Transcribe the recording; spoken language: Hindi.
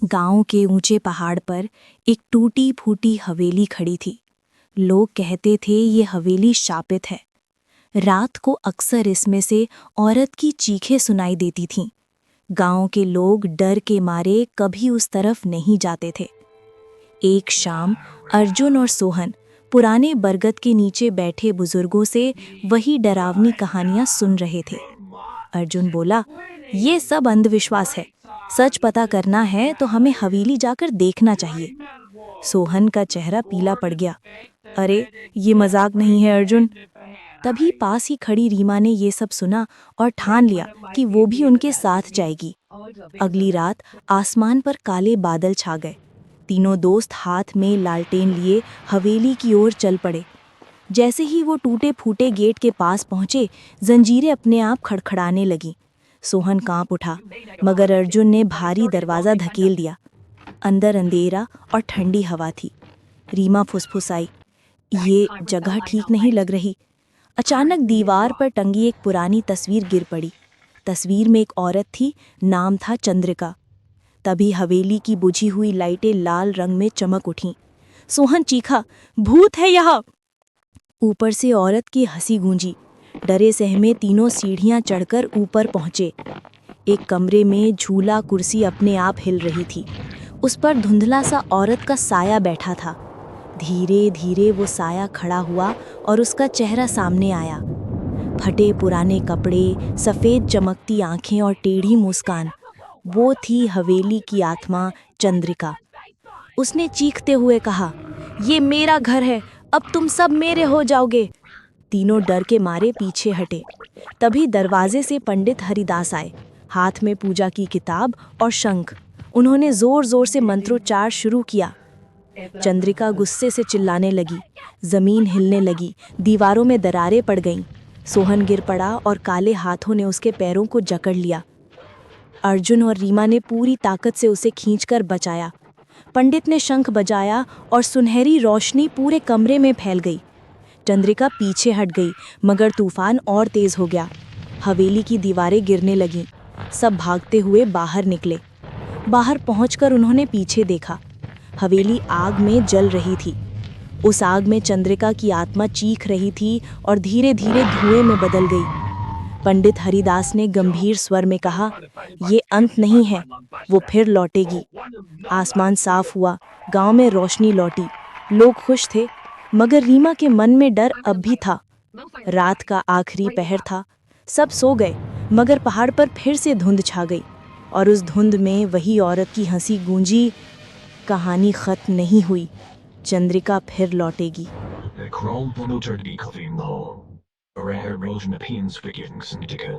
गांव के ऊंचे पहाड़ पर एक टूटी फूटी हवेली खड़ी थी। लोग कहते थे ये हवेली शापित है। रात को अक्सर इसमें से औरत की चीखें सुनाई देती थीं। गांव के लोग डर के मारे कभी उस तरफ नहीं जाते थे। एक शाम अर्जुन और सोहन पुराने बरगद के नीचे बैठे बुजुर्गों से वही डरावनी कहानियां सुन रहे थे। अर्जुन बोला, ये सब अंधविश्वास है। सच पता करना है तो हमें हवेली जाकर देखना चाहिए। सोहन का चेहरा पीला पड़ गया। अरे, ये मजाक नहीं है अर्जुन। तभी पास ही खड़ी रीमा ने ये सब सुना और ठान लिया कि वो भी उनके साथ जाएगी। अगली रात आसमान पर काले बादल छा गए। तीनों दोस्त हाथ में लालटेन लिए हवेली की ओर चल पड़े। जैसे ही वो टूटे फूटे गेट के पास पहुंचे, जंजीरें अपने आप खड़खड़ाने लगीं। सोहन कांप उठा, मगर अर्जुन ने भारी दरवाज़ा धकेल दिया। अंदर अंधेरा और ठंडी हवा थी। रीमा फुसफुसाई, ये जगह ठीक नहीं लग रही। अचानक दीवार पर टंगी एक पुरानी तस्वीर गिर पड़ी। तस्वीर में एक औरत थी, नाम था चंद्रिका। तभी हवेली की बुझी हुई लाइटें लाल रंग में चमक उठीं। सोहन चीखा, भूत है यहाँ! ऊपर से औरत की हंसी गूंजी। डरे सहमे तीनों सीढ़ियां चढ़कर ऊपर पहुंचे। एक कमरे में झूला कुर्सी अपने आप हिल रही थी। उस पर धुंधला सा औरत का साया बैठा था। धीरे धीरे वो साया खड़ा हुआ और उसका चेहरा सामने आया। फटे पुराने कपड़े, सफ़ेद चमकती आंखें और टेढ़ी मुस्कान। वो थी हवेली की आत्मा चंद्रिका। उसने चीखते हुए कहा, ये मेरा घर है, अब तुम सब मेरे हो जाओगे। तीनों डर के मारे पीछे हटे। तभी दरवाजे से पंडित हरिदास आए, हाथ में पूजा की किताब और शंख। उन्होंने जोर जोर से मंत्रोच्चार शुरू किया। चंद्रिका गुस्से से चिल्लाने लगी। जमीन हिलने लगी, दीवारों में दरारें पड़ गईं। सोहन गिर पड़ा और काले हाथों ने उसके पैरों को जकड़ लिया। अर्जुन और रीमा ने पूरी ताकत से उसे खींचकर बचाया। पंडित ने शंख बजाया और सुनहरी रोशनी पूरे कमरे में फैल गई। चंद्रिका पीछे हट गई, मगर तूफान और तेज हो गया। हवेली की दीवारें गिरने लगीं। सब भागते हुए बाहर निकले। बाहर पहुंचकर उन्होंने पीछे देखा। हवेली आग में जल रही थी। उस आग में चंद्रिका की आत्मा चीख रही थी और धीरे धीरे धुएं में बदल गई। पंडित हरिदास ने गंभीर स्वर में कहा, ये अंत नहीं है, वो फिर लौटेगी। आसमान साफ हुआ, गांव में रोशनी लौटी। लोग खुश थे, मगर रीमा के मन में डर अब भी था। रात का आखिरी पहर था। सब सो गए, मगर पहाड़ पर फिर से धुंध छा गई और उस धुंध में वही औरत की हंसी गूंजी। कहानी खत्म नहीं हुई। चंद्रिका फिर लौटेगी। De kroon van de turkey coffee in the hole. Or a hair rolls in the pins for getting some to go.